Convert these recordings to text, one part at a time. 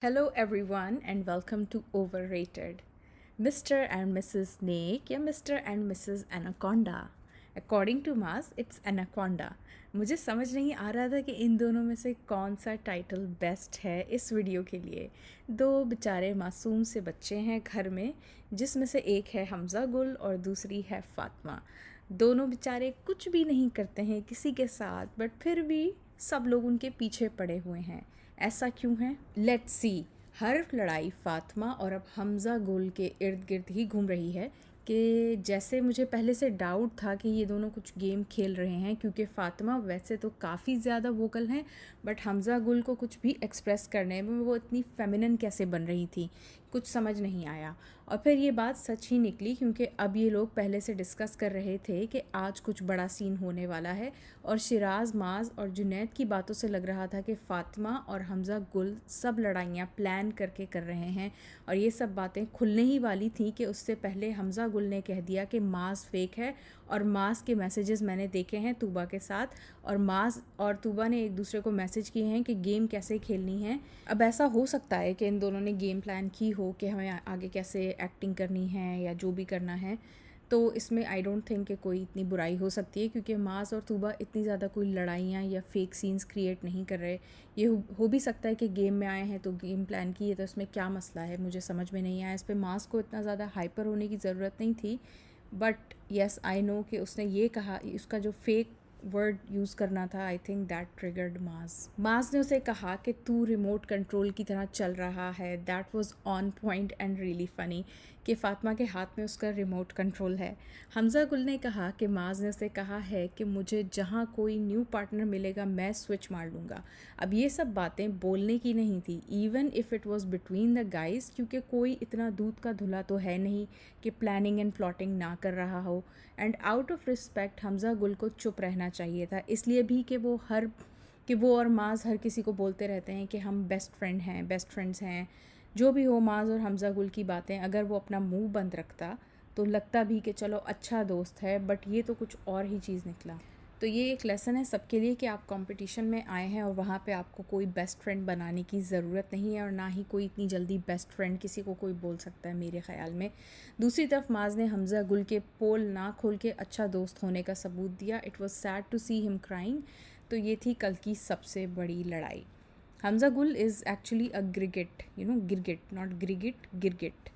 Hello, everyone, and welcome to Overrated. Mr. and Mrs. Snake या Mr. and Mrs. Anaconda. According to Mars, it's Anaconda. मुझे समझ नहीं आ रहा था कि इन दोनों में से कौन सा टाइटल बेस्ट है इस वीडियो के लिए। दो बेचारे मासूम से बच्चे हैं घर में, जिसमें से एक है हमज़ा गुल और दूसरी है फातिमा। दोनों बेचारे कुछ भी नहीं करते हैं किसी के साथ, बट फिर भी सब लोग उनके पीछे पड़े हुए हैं। ऐसा क्यों है? Let's see. हर लड़ाई फातिमा और अब हमज़ा गुल के इर्द गिर्द ही घूम रही है कि जैसे मुझे पहले से डाउट था कि ये दोनों कुछ गेम खेल रहे हैं, क्योंकि फातिमा वैसे तो काफ़ी ज़्यादा वोकल हैं, बट हमज़ा गुल को कुछ भी एक्सप्रेस करने में वो इतनी फेमिनिन कैसे बन रही थी, कुछ समझ नहीं आया। और फिर ये बात सच ही निकली, क्योंकि अब ये लोग पहले से डिस्कस कर रहे थे कि आज कुछ बड़ा सीन होने वाला है, और शिराज, माज और जुनैद की बातों से लग रहा था कि फातिमा और हमज़ा गुल सब लड़ाइयाँ प्लान करके कर रहे हैं। और ये सब बातें खुलने ही वाली थी कि उससे पहले हमज़ा गुल ने कह दिया कि माज फेक है, और माज के मैसेजेस मैंने देखे हैं तूबा के साथ, और माज और तूबा ने एक दूसरे को मैसेज किए हैं कि गेम कैसे खेलनी है। अब ऐसा हो सकता है कि इन दोनों ने गेम प्लान की हो कि हमें आगे कैसे एक्टिंग करनी है या जो भी करना है। तो इसमें आई डोंट थिंक कि कोई इतनी बुराई हो सकती है, क्योंकि मास और तूबा इतनी ज़्यादा कोई लड़ाइयाँ या फेक सीन्स क्रिएट नहीं कर रहे। ये हो भी सकता है कि गेम में आए हैं तो गेम प्लान की है, तो इसमें क्या मसला है, मुझे समझ में नहीं आया। इस पर मास को इतना ज़्यादा हाइपर होने की ज़रूरत नहीं थी। बट येस, आई नो कि उसने ये कहा, उसका जो फेक वर्ड यूज़ करना था, आई थिंक दैट ट्रिगर्ड मास ने उसे कहा कि तू रिमोट कंट्रोल की तरह चल रहा है। That was on point and really funny कि फ़ातिमा के हाथ में उसका रिमोट कंट्रोल है। हमज़ा गुल ने कहा कि माज ने उसे कहा है कि मुझे जहाँ कोई न्यू पार्टनर मिलेगा मैं स्विच मार लूँगा। अब ये सब बातें बोलने की नहीं थी, even if it was between the guys, क्योंकि कोई इतना दूध का धुला तो है नहीं कि प्लानिंग एंड प्लॉटिंग ना कर रहा हो। And out of respect Hamza गुल को चुप रहना चाहिए था, इसलिए भी कि वो और माज हर किसी को बोलते रहते हैं कि हम बेस्ट फ्रेंड्स हैं। जो भी हो, माज और हमज़ा गुल की बातें, अगर वो अपना मुंह बंद रखता तो लगता भी कि चलो अच्छा दोस्त है, बट ये तो कुछ और ही चीज़ निकला। तो ये एक लेसन है सबके लिए कि आप कंपटीशन में आए हैं और वहाँ पे आपको कोई बेस्ट फ्रेंड बनाने की ज़रूरत नहीं है, और ना ही कोई इतनी जल्दी बेस्ट फ्रेंड किसी को कोई बोल सकता है मेरे ख़्याल में। दूसरी तरफ माज ने हमज़ा गुल के पोल ना खोल के अच्छा दोस्त होने का सबूत दिया। It was sad to see him crying. तो ये थी कल की सबसे बड़ी लड़ाई। हमज़ा गुल इज़ एक्चुअली अ गिरगिट, गिरगिट, नॉट ग्रिगिट, गिरगिट।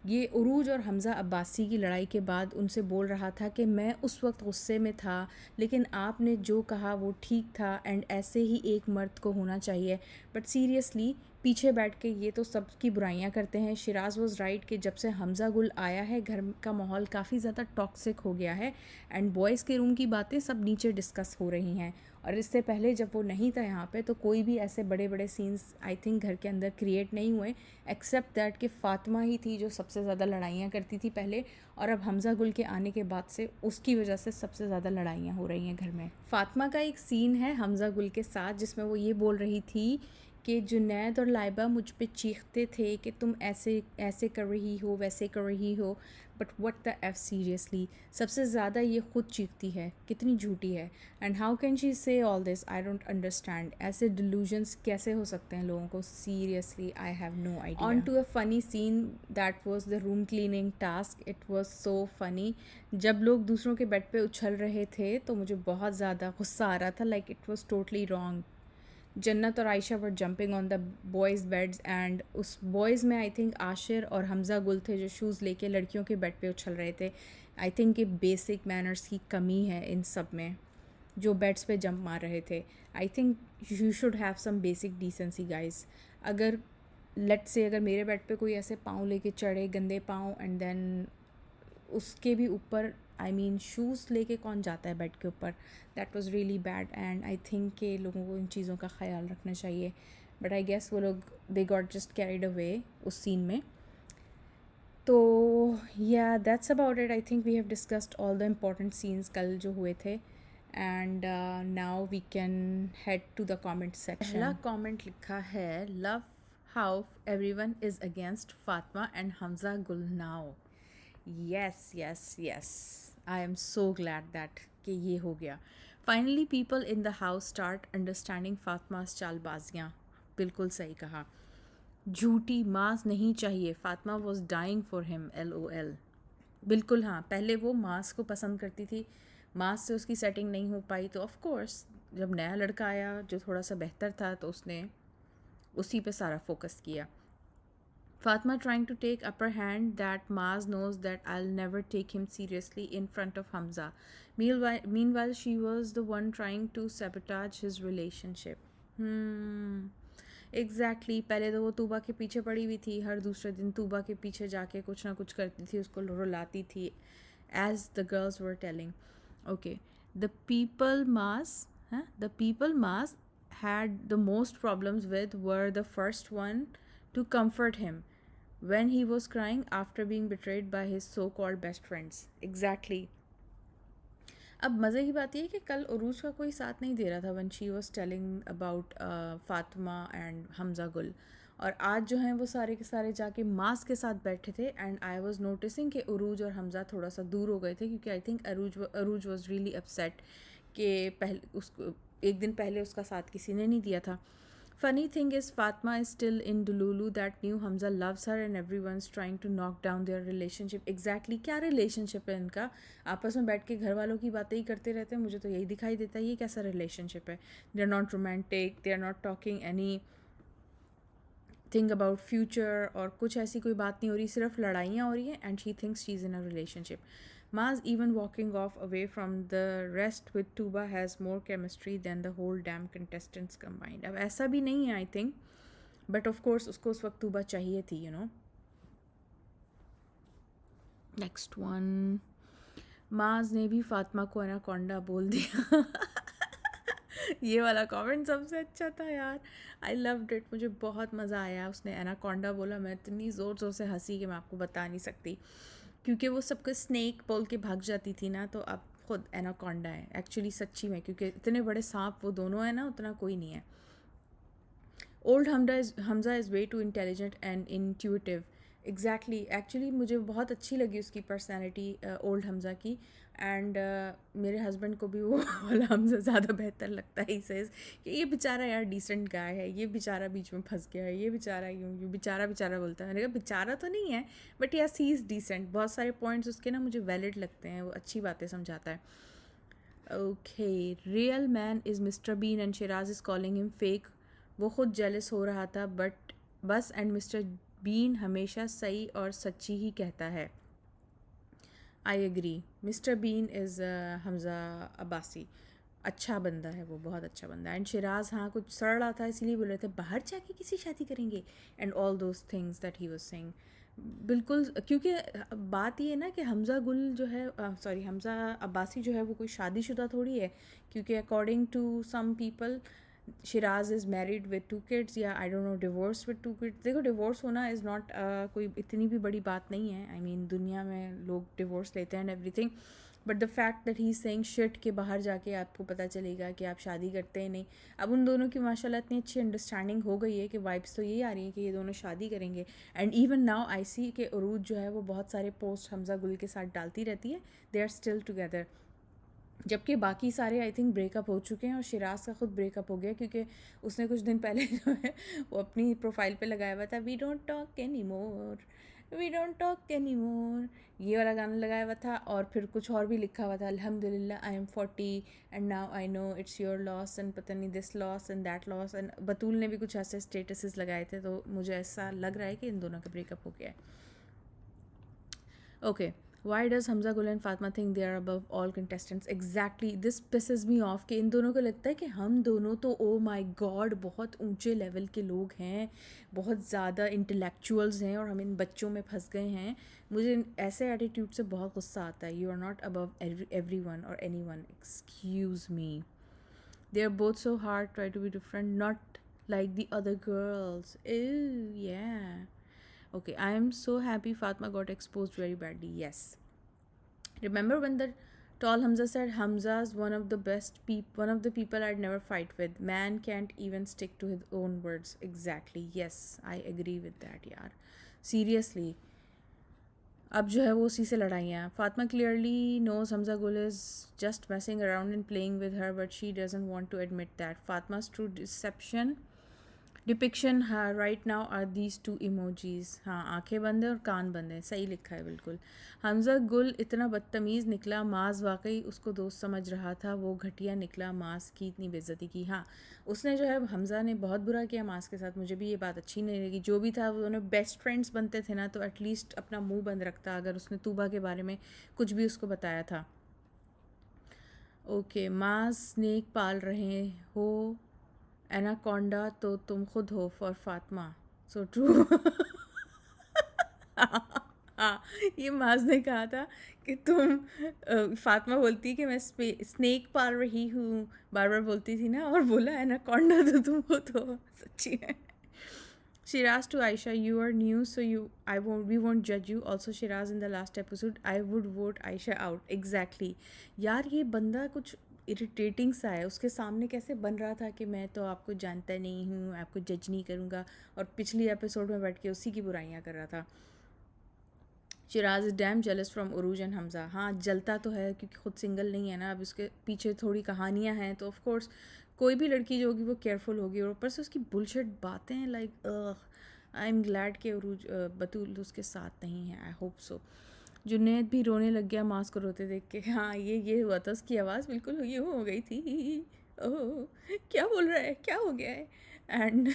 ये उरूज और हमज़ा अब्बासी की लड़ाई के बाद उनसे बोल रहा था कि मैं उस वक्त गुस्से में था, लेकिन आपने जो कहा वो ठीक था, एंड ऐसे ही एक मर्द को होना चाहिए। बट सीरियसली पीछे बैठ के ये तो सबकी बुराइयां करते हैं। शिराज वॉज राइट कि जब से हमज़ा गुल आया है घर का माहौल काफ़ी ज़्यादा टॉक्सिक हो गया है, एंड बॉयज़ के रूम की बातें सब नीचे डिस्कस हो रही हैं। और इससे पहले जब वो नहीं था यहाँ पे, तो कोई भी ऐसे बड़े बड़े सीन्स आई थिंक घर के अंदर क्रिएट नहीं हुए, एक्सेप्ट दैट कि फ़ातिमा ही थी जो सबसे ज़्यादा लड़ाइयाँ करती थी पहले, और अब हमज़ा गुल के आने के बाद से उसकी वजह से सबसे ज़्यादा लड़ाइयाँ हो रही हैं घर में। फ़ातिमा का एक सीन है हमज़ा गुल के साथ जिसमें वो ये बोल रही थी कि जुनैद और लाइबा मुझ पे चीखते थे कि तुम ऐसे ऐसे कर रही हो, वैसे कर रही हो, but what the F, seriously सबसे ज़्यादा ये खुद चीखती है, कितनी झूठी है। And how can she say all this, I don't understand. ऐसे डिल्यूजन्स कैसे हो सकते हैं लोगों को, seriously I have no idea. On to a funny scene, that was the room cleaning task. It was so funny. जब लोग दूसरों के बेड पे उछल रहे थे तो मुझे बहुत ज़्यादा गुस्सा आ रहा था, like it was totally wrong. Jannat और Ayesha were jumping on the boys beds, and उस बॉयज़ में आई थिंक आशिर और हमज़ा गुल थे जो शूज़ लेके लड़कियों के बेड पे उछल रहे थे। आई थिंक ये बेसिक मैनर्स की कमी है इन सब में, जो बेड्स पे जंप मार रहे थे। I think you should have some basic decency guys. अगर लेट्स से अगर मेरे बेड पे कोई ऐसे पाँव लेके चढ़े, गंदे पाँव, एंड देन उसके भी ऊपर आई मीन शूज़ लेके कौन जाता है बेड के ऊपर, that was really bad. And I think के लोगों को इन चीज़ों का ख्याल रखना चाहिए, बट आई गेस वो लोग they got just carried away उस सीन में। तो yeah that's about it. I think we have discussed all the important scenes कल जो हुए थे, and now we can head to the comment section. पहला कमेंट लिखा है, love how everyone is against Fatima and Hamza Gul now. Yes, yes, yes. I am so glad that कि ये हो गया. Finally, people in the house start understanding Fatma's चालबाजियाँ. बिल्कुल सही कहा. झूठी मास नहीं चाहिए, Fatima was dying for him, LOL। बिल्कुल हाँ, पहले वो मास को पसंद करती थी, मास से उसकी सेटिंग नहीं हो पाई तो ऑफ कोर्स जब नया लड़का आया जो थोड़ा सा बेहतर था तो उसने उसी पे सारा फोकस किया। Fatma trying to take upper hand that Maz knows that I'll never take him seriously in front of Hamza. Meanwhile, she was the one trying to sabotage his relationship. Exactly पहले तो वो तूबा के पीछे पड़ी हुई थी, हर दूसरे दिन तूबा के पीछे जाके कुछ ना कुछ करती थी, उसको रुलाती थी, as the girls were telling. Okay, the people मास had the most problems with were the first one to comfort him when he was crying after being betrayed by his so-called best friends. Exactly. अब मज़े की बात यह है कि कल उरूज का कोई साथ नहीं दे रहा था one she was telling about Fatima and Hamza गुल, और आज जो हैं वो सारे के सारे जाके मास के साथ बैठे थे। एंड आई वॉज नोटिसिंग कि उरूज और हमज़ा थोड़ा सा दूर हो गए थे क्योंकि I think Arooj was really upset कि पहले उसको एक दिन पहले उसका साथ किसी ने नहीं दिया था। Funny thing is, Fatma is still in Delulu that new Hamza loves her and everyone's trying to knock down their relationship. Exactly, क्या relationship है इनका? आपस में बैठ के घर वालों की बातें ही करते रहते हैं, मुझे तो यही दिखाई देता है, ये कैसा relationship है? They are not romantic, they are not talking any think about future, और कुछ ऐसी कोई बात नहीं हो रही, सिर्फ लड़ाइयाँ हो रही हैं and she thinks she is in a relationship. Maz even walking off away from the rest with Tuba has more chemistry than the whole damn contestants combined. अब ऐसा भी नहीं है I think, but of course उसको उस वक्त तूबा चाहिए थी, यू नो। नेक्स्ट वन, माज ने भी फातिमा को एनाकोंडा बोल दिया। ये वाला कमेंट सबसे अच्छा था यार, आई लव्ड इट, मुझे बहुत मज़ा आया। उसने एनाकोंडा बोला, मैं इतनी ज़ोर ज़ोर से हंसी कि मैं आपको बता नहीं सकती, क्योंकि वो सबको स्नेक बोल के भाग जाती थी ना, तो अब खुद एनाकोंडा है एक्चुअली सच्ची में, क्योंकि इतने बड़े सांप वो दोनों हैं ना, उतना कोई नहीं है। Old Hamza is way to intelligent and intuitive. Exactly, actually मुझे बहुत अच्छी लगी उसकी पर्सनैलिटी ओल्ड हमज़ा की, एंड मेरे हस्बैंड को भी वो वाला हमज़ा ज़्यादा बेहतर लगता है। इसे कि ये बेचारा यार डिसेंट गाय है, ये बेचारा बीच में फंस गया है, ये बेचारा यूँ बेचारा बेचारा बोलता है। मैंने कहा बेचारा तो नहीं है, but yes he is decent. बहुत सारे पॉइंट्स उसके ना मुझे वैलिड लगते हैं, वो अच्छी बातें समझाता है। Okay, real man is mister Bean and Shiraz is calling him fake. वो ख़ुद जेलस हो रहा था बट बस, एंड मिस्टर बीन हमेशा सही और सच्ची ही कहता है। I agree, mister Bean is Hamza Abbasi, अच्छा बंदा है वो, बहुत अच्छा बंदा है। एंड शिराज हाँ कुछ सड़ रहा था इसीलिए बोल रहे थे बाहर जाके किसी शादी करेंगे and all those things that he was saying. बिल्कुल, क्योंकि बात ये है ना कि हमज़ा गुल जो है, सॉरी हमज़ा अब्बासी जो है वो कोई शादीशुदा थोड़ी है, क्योंकि according to some people Shiraz is married with 2 kids, या I don't know divorce with 2 kids. देखो डिवोर्स होना इज़ नॉट कोई इतनी भी बड़ी बात नहीं है, आई मीन दुनिया में लोग डिवोर्स लेते हैं and everything, but the fact that he is saying shit के बाहर जाके आपको पता चलेगा कि आप शादी करते हैं नहीं। अब उन दोनों की माशाल्लाह इतनी अच्छी अंडरस्टैंडिंग हो गई है कि वाइब्स तो यही आ रही है कि ये दोनों शादी करेंगे। एंड इवन नाउ आई सी के उरूज जो है वो बहुत सारे पोस्ट हमज़ा गुल के साथ डालती रहती है, दे आर स्टिल टुगेदर, जबकि बाकी सारे आई थिंक ब्रेकअप हो चुके हैं, और शिराज का खुद ब्रेकअप हो गया क्योंकि उसने कुछ दिन पहले जो है वो अपनी प्रोफाइल पे लगाया हुआ था, we don't talk any more, we don't talk any more, ये वाला गाना लगाया हुआ था, और फिर कुछ और भी लिखा हुआ था, अल्हम्दुलिल्लाह I am 40 and now I know it's your loss and पता नहीं this loss and that loss, and Batool ने भी कुछ ऐसे स्टेटसेस लगाए थे, तो मुझे ऐसा लग रहा है कि इन दोनों का ब्रेकअप हो गया है। Okay, why does Hamza Gul and Fatma think they are above all contestants? Exactly, this pisses me off कि इन दोनों को लगता है कि हम दोनों तो ओ माई गॉड बहुत ऊंचे लेवल के लोग हैं, बहुत ज़्यादा इंटेलेक्चुअल्स हैं, और हम इन बच्चों में फंस गए हैं। मुझे ऐसे एटीट्यूड से बहुत गुस्सा आता है। You are not above everyone और anyone, excuse me, they are both so hard, try to be different, not like the other girls. Ew, yeah. Okay, I am so happy Fatma got exposed very badly. Yes. Remember when the tall Hamza said Hamza's one of the one of the people I'd never fight with. Man can't even stick to his own words. Exactly. Yes, I agree with that, yaar. Seriously. अब जो है वो उसी से लड़ाइयाँ। Fatima clearly knows Hamza Gul is just messing around and playing with her, but she doesn't want to admit that. फातिमा's true deception depiction हाँ right now are these two emojis, हाँ आंखें बंद है और कान बंद है, सही लिखा है बिल्कुल। हमजा गुल इतना बदतमीज़ निकला, माज वाकई उसको दोस्त समझ रहा था, वो घटिया निकला, माज की इतनी बेइज्जती की। हाँ उसने जो है हमजा ने बहुत बुरा किया माज के साथ, मुझे भी ये बात अच्छी नहीं लगी। जो भी था वो दोनों बेस्ट फ्रेंड्स बनते थे ना, तो एटलीस्ट अपना मुंह बंद रखता अगर उसने तूबा के बारे में कुछ भी उसको बताया था। ओके माज स्नेक पाल रहे हो, एनाकोंडा तो तुम खुद हो फॉर फातिमा, सो ट्रू। हाँ ये माज ने कहा था कि तुम फातिमा बोलती कि मैं स्नेक पाल रही हूँ, बार बार बोलती थी ना, और बोला एनाकोंडा तो तुम खुद हो, सच्ची है। Shiraz to Aisha, you are new, so we won't judge you. Also, Shiraz, in the last episode, I would vote Aisha out. Exactly. यार ये बंदा कुछ इरिटेटिंग सा है, उसके सामने कैसे बन रहा था कि मैं तो आपको जानता नहीं हूँ, आपको जज नहीं करूँगा, और पिछली एपिसोड में बैठ के उसी की बुराइयाँ कर रहा था। Shiraz is damn jealous from Urooj and Hamza, हाँ जलता तो है क्योंकि खुद सिंगल नहीं है ना, अब उसके पीछे थोड़ी कहानियाँ हैं, तो ऑफकोर्स कोई भी लड़की जो होगी वो केयरफुल होगी। और ऊपर से उसकी बुलशिट बातें हैं, लाइक आई एम ग्लैड के उरूज बतूल उसके साथ नहीं है, आई होप सो। जुनैद भी रोने लग गया मास को रोते देख के, हाँ ये हुआ था, उसकी आवाज़ बिल्कुल ये हो गई थी, ओह क्या बोल रहा है, क्या हो गया है। And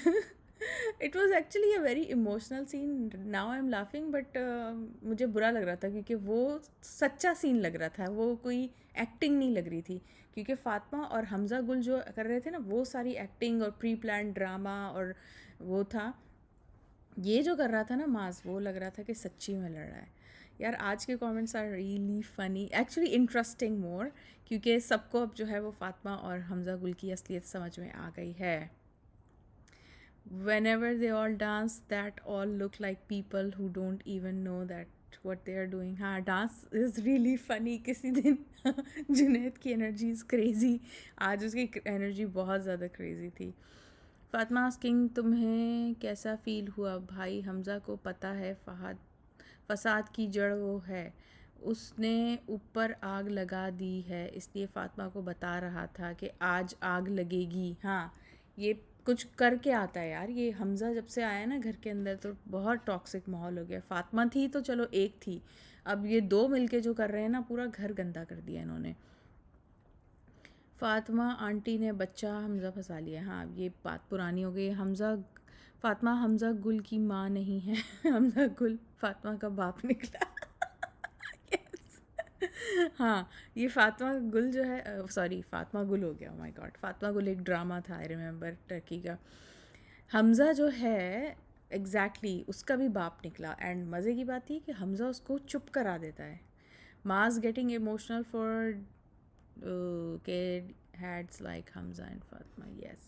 it was actually a very emotional scene, now I am laughing, but मुझे बुरा लग रहा था क्योंकि वो सच्चा सीन लग रहा था, वो कोई एक्टिंग नहीं लग रही थी। क्योंकि फातिमा और हमजा गुल जो कर रहे थे ना, वो सारी एक्टिंग और प्री प्लान ड्रामा और वो था। ये जो कर रहा था ना मास, वो लग रहा था कि सच्ची में लड़ रहा है। यार आज के comments are really funny, actually interesting more, क्योंकि सबको अब जो है वो फातिमा और हमजा गुल की असलियत समझ में आ गई है। Whenever they all dance, that all look like people who don't even know that what they are doing. हाँ डांस इज़ रियली फ़नी। किसी दिन जुनैद की एनर्जी इज़ क्रेज़ी, आज उसकी एनर्जी बहुत ज़्यादा क्रेज़ी थी। फातिमा आस्किंग तुम्हें कैसा फ़ील हुआ भाई, हमज़ा को पता है फसाद की जड़ वो है, उसने ऊपर आग लगा दी है, इसलिए फातिमा को बता रहा था कि आज आग लगेगी। हाँ ये कुछ करके आता है यार, ये हमज़ा जब से आया ना घर के अंदर तो बहुत टॉक्सिक माहौल हो गया। फातिमा थी तो चलो एक थी, अब ये दो मिलके जो कर रहे हैं ना, पूरा घर गंदा कर दिया इन्होंने। फातिमा आंटी ने बच्चा हमज़ा फंसा लिया, हाँ ये बात पुरानी हो गई। फातिमा हमज़ा गुल की माँ नहीं है। हमज़ा गुल फातिमा का बाप निकला। हाँ ये फातिमा गुल जो है, सॉरी फातिमा गुल हो गया, माय गॉड, फातिमा गुल एक ड्रामा था, आई रिमेंबर, टर्की का। हमज़ा जो है एग्जैक्टली उसका भी बाप निकला। एंड मज़े की बात थी कि हमज़ा उसको चुप करा देता है। Maaz getting emotional for kid heads like Hamza and Fatma. Yes.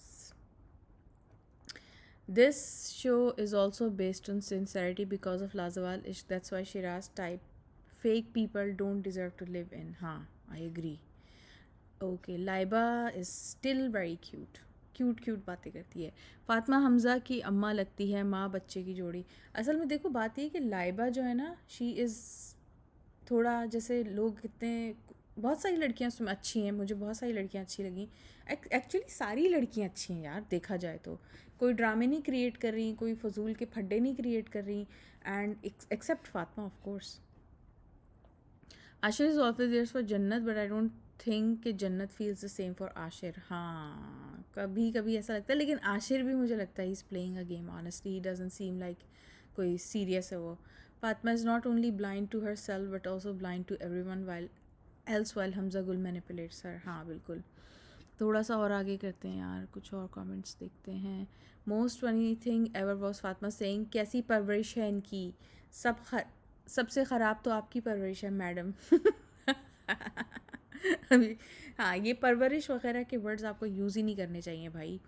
This show is also based on sincerity because of Lazawal Ishq. That's why Shiraz type fake people don't deserve to live in. हाँ, I agree. Okay, Laiba is still very cute. Cute बातें करती है। फातिमा हमज़ा की अम्मा लगती है, माँ बच्चे की जोड़ी। असल में देखो बात ये कि लाइबा जो है ना, शी इज़ थोड़ा जैसे लोग कितने, बहुत सारी लड़कियां उसमें अच्छी हैं, मुझे बहुत सारी लड़कियां अच्छी लगी। एक्चुअली सारी लड़कियां अच्छी हैं यार, देखा जाए तो कोई ड्रामे नहीं क्रिएट कर रही, कोई फजूल के फड्डे नहीं क्रिएट कर रही, and except Fatima of course. Ashir is also there for Jannat, but I don't think कि Jannat feels the same for Ashir. हाँ कभी कभी ऐसा लगता है, लेकिन आशिर भी मुझे लगता है he is playing a game, honestly he doesn't seem like कोई सीरियस है वो। Fatima is not only blind to herself but also blind to everyone while Hamza Gul manipulates हर। हाँ बिल्कुल। थोड़ा सा और आगे करते हैं यार, कुछ और कमेंट्स देखते हैं। Most funny thing ever was Fatima saying, कैसी परवरिश है इनकी, सबसे ख़राब तो आपकी परवरिश है मैडम। अभी हाँ ये परवरिश वगैरह के वर्ड्स आपको यूज़ ही नहीं करने चाहिए भाई।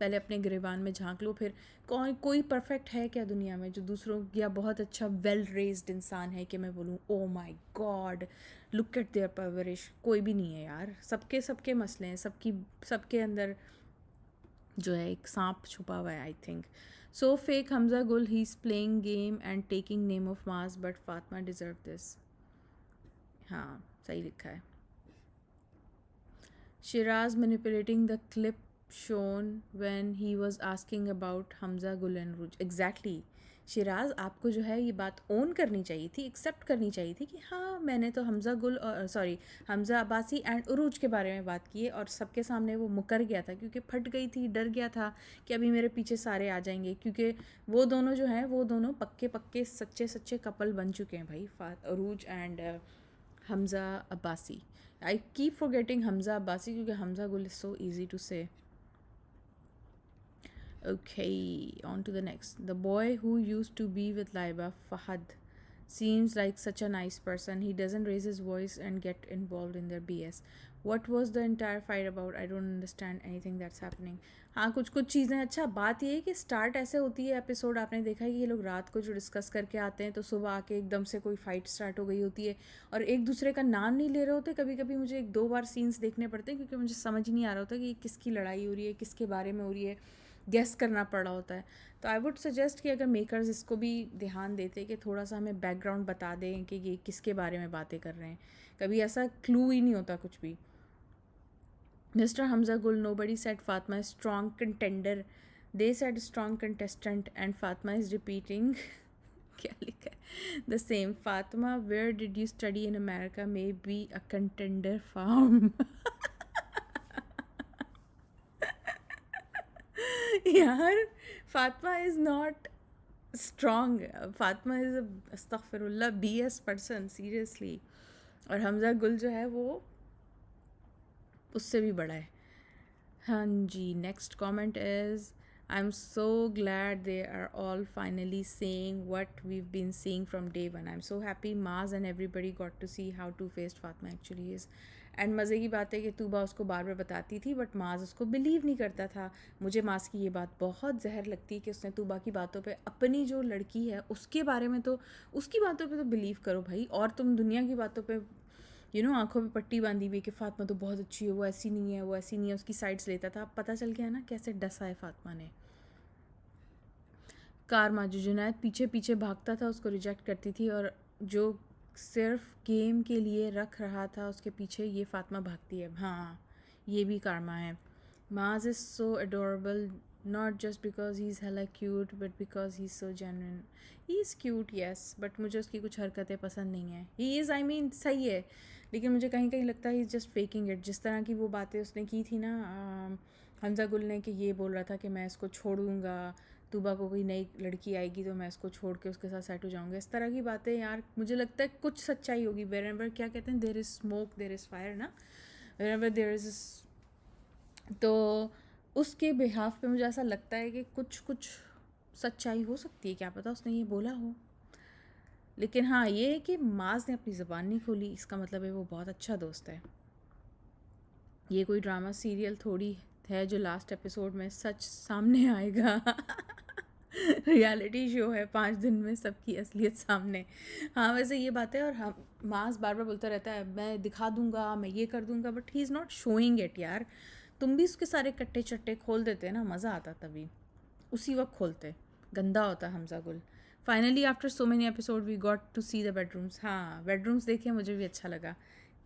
पहले अपने गिरेबान में झांक लो, फिर कोई परफेक्ट है क्या दुनिया में जो दूसरों या बहुत अच्छा वेल रेज्ड इंसान है कि मैं बोलूँ oh my God look at there परवरिश, कोई भी नहीं है यार। सबके सबके मसले हैं, सबके अंदर जो है एक सांप छुपा हुआ है I think. So fake Hamza Gul, he is playing game and taking name of Maaz, but Fatima deserve this. हाँ सही लिखा है। Shiraz manipulating the clip shown when he was asking about Hamza Gul and Uruj. Exactly. Siraj, आपको जो है ये बात ओन करनी चाहिए थी, एक्सेप्ट करनी चाहिए थी कि हाँ मैंने तो हमज़ा गुल और सॉरी हमज़ा अब्बासी एंड उरूज के बारे में बात की है, और सबके सामने वो मुकर गया था क्योंकि फट गई थी, डर गया था कि अभी मेरे पीछे सारे आ जाएंगे, क्योंकि वो दोनों जो हैं वो दोनों पक्के पक्के सच्चे सच्चे कपल बन चुके हैं भाई, Urooj and Hamza Abbasi. I keep forgetting Hamza Abbasi क्योंकि Hamza Gul is so easy to say. Okay, on to the next. The boy who used to be with Laiba, Fahad, seems like such a nice person. He doesn't raise his voice and get involved in their BS. What was the entire fight about? I don't understand anything that's happening. हाँ, कुछ कुछ चीज़ें. अच्छा, बात ये है कि start ऐसे होती है एपिसोड, आपने देखा है कि ये लोग रात को जो डिस्कस करके आते हैं तो सुबह आके एकदम से कोई फाइट स्टार्ट हो गई होती है और एक दूसरे का नाम नहीं ले रहे होते. कभी कभी मुझे 1-2 बार सीन्स देखने पड़ते हैं क्योंकि मुझे समझ ही नहीं आ रहा होता कि किसकी लड़ाई हो रही है, किसके बारे में हो रही है, गेस करना पड़ रहा होता है. तो आई वुड सजेस्ट कि अगर मेकर्स इसको भी ध्यान देते कि थोड़ा सा हमें बैकग्राउंड बता दें कि ये किसके बारे में बातें कर रहे हैं. कभी ऐसा क्लू ही नहीं होता कुछ भी. Mister Hamza Gul, nobody said Fatima is strong contender, they said strong contestant and Fatima is repeating क्या लिखा है, the same. Fatima, where did you study in America, maybe a contender farm. यार, Fatima is not strong. Fatima is अस्तगफिरुल्लाह BS person, seriously. और हमज़ा गुल जो है वो उससे भी बड़ा है. हाँ जी, next comment is, I am so glad they are all finally seeing what we've been seeing from day one. I'm so happy Maz and everybody got to see how two-faced Fatma actually is. And मज़े की बात है कि तूबा उसको बार बार बताती थी but माज उसको बिलीव नहीं करता था. मुझे माज की ये बात बहुत जहर लगती है कि उसने तूबा की बातों पे, अपनी जो लड़की है उसके बारे में तो, उसकी बातों पे तो बिलीव करो भाई, और तुम दुनिया की बातों पे आंखों पे पट्टी बांधी हुई कि फातिमा तो बहुत अच्छी है, वो ऐसी नहीं है, वो ऐसी नहीं है, उसकी साइड्स लेता था. अब पता चल गया ना कैसे डसा है फातिमा ने. कारमा, जो जुनैद पीछे पीछे भागता था उसको रिजेक्ट करती थी, और जो सिर्फ गेम के लिए रख रहा था उसके पीछे ये फातिमा भागती है. हाँ, ये भी कारमा है. Maaz is so adorable, not just because he is hella cute but because he is so genuine. He is cute yes, but मुझे उसकी कुछ हरकतें पसंद नहीं है. ही इज़, आई मीन सही है, लेकिन मुझे कहीं कहीं लगता है he is just faking it. जिस तरह की वो बातें उसने की थी ना हमजा गुल ने, कि ये बोल रहा था कि मैं इसको छोड़ दूँगा, तूबा को कोई नई लड़की आएगी तो मैं इसको छोड़ के उसके साथ सेट हो जाऊँगा, इस तरह की बातें. यार मुझे लगता है कुछ सच्चाई होगी. वेर एवर, क्या कहते हैं, there is smoke there is fire ना, वेर एवर देर इज़. तो उसके बिहाफ पे मुझे ऐसा लगता है कि कुछ कुछ सच्चाई हो सकती है, क्या पता उसने ये बोला हो. लेकिन हाँ, ये है कि माज ने अपनी ज़बान नहीं खोली, इसका मतलब है वो बहुत अच्छा दोस्त है. ये कोई ड्रामा सीरियल थोड़ी है जो लास्ट एपिसोड में सच सामने आएगा. रियलिटी शो है, 5 दिन में सबकी असलियत सामने. हाँ वैसे ये बात है. और हम, मास बार बार बोलता रहता है मैं दिखा दूंगा, मैं ये कर दूंगा, but he is not showing it. यार तुम भी उसके सारे कट्टे चट्टे खोल देते ना, मज़ा आता तभी, उसी वक्त खोलते. गंदा होता Hamza Gul. Finally after so many episode we got to see the bedrooms. हाँ, बेडरूम्स देखे, मुझे भी अच्छा लगा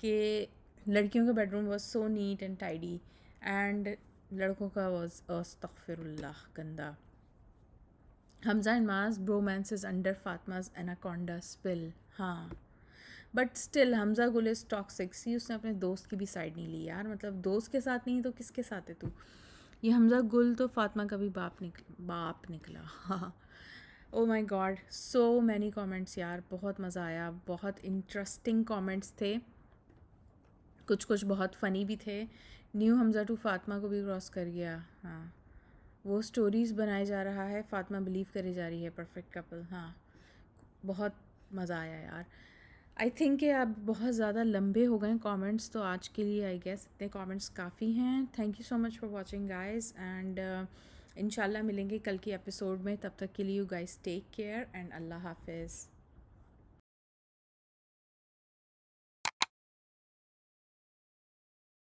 कि लड़कियों का bedroom was so neat and tidy and लड़कों का वॉज अस्तगफिरुल्लाह गंदा. Hamza and Maaz bromance is under फातिमा's एनाकोंडा स्पिल. हाँ, but still Hamza Gul is toxic. सी, उसने अपने दोस्त की भी साइड नहीं ली यार. मतलब दोस्त के साथ नहीं तो किसके साथ है तू. ये हमजा गुल तो फातिमा का भी बाप निकला. हाँ. ओ माई गॉड, सो मैनी कॉमेंट्स यार, बहुत मज़ा आया, बहुत इंटरेस्टिंग कॉमेंट्स थे. कुछ कुछ बहुत फ़नी भी थे. न्यू हमजा टू फातिमा को भी क्रॉस कर गया. हाँ, वो स्टोरीज़ बनाए जा रहा है, फातिमा बिलीव करी जा रही है परफेक्ट कपल. हाँ, बहुत मज़ा आया यार. आई थिंक कि अब बहुत ज़्यादा लंबे हो गए कमेंट्स, तो आज के लिए आई गेस इतने कमेंट्स काफ़ी हैं. Thank you so much for watching guys, and इंशाल्लाह मिलेंगे कल की एपिसोड में. तब तक के लिए you guys take care and अल्लाह हाफिज़.